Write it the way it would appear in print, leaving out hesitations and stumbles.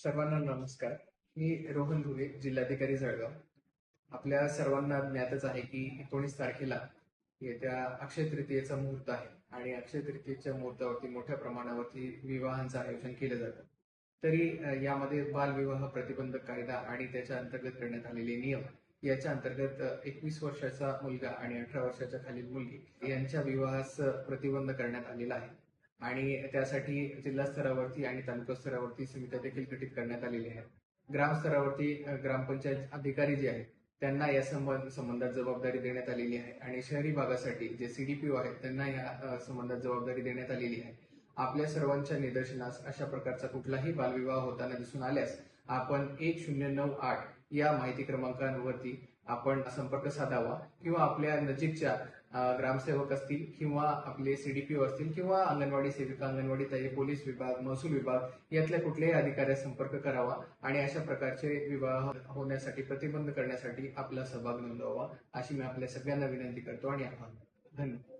सर्वांना नमस्कार. मी रोहन घुगे, जिल्हाधिकारी जळगाव. आपल्या सर्वांना ज्ञातच आहे की 19 तारखेला येत्या अक्षय तृतीयेचा मुहूर्त आहे आणि अक्षय तृतीयेच्या मुहूर्तावरती मोठ्या प्रमाणावरती विवाहांचं आयोजन केलं जातं. तरी यामध्ये बालविवाह प्रतिबंधक कायदा आणि त्याच्या अंतर्गत करण्यात आलेले नियम याच्या अंतर्गत 21 वर्षाचा मुलगा आणि 18 वर्षाच्या खालील मुलगी यांच्या विवाहास प्रतिबंध करण्यात आलेला आहे. आणि त्यासाठी जिल्हा स्तरावरती आणि तालुका स्तरावरती समित्या देखील गठीत करण्यात आलेल्या आहेत. ग्रामस्तरावरती ग्रामपंचायत अधिकारी जे आहेत त्यांना या संबंधात जबाबदारी देण्यात आलेली आहे आणि शहरी भागासाठी जे सीडीपीओ आहेत त्यांना या संबंधात जबाबदारी देण्यात आलेली आहे. आपल्या सर्वांच्या निदर्शनास अशा प्रकारचा कुठलाही बालविवाह होताना दिसून आल्यास आपण 1098 या माहिती क्रमांकावरती आपण संपर्क साधावा किंवा आपल्या नजीकच्या ग्रामसेवक असतील किंवा आपले सीडीपीओ असतील किंवा अंगणवाडी सेविका, अंगणवाडी ताई, पोलीस विभाग, महसूल विभाग यातल्या कुठल्याही अधिकाऱ्यास संपर्क करावा आणि अशा प्रकारचे विवाह होण्यासाठी प्रतिबंध करण्यासाठी आपला सहभाग नोंदवावा अशी मी आपल्या सगळ्यांना विनंती करतो आणि आभार. धन्यवाद.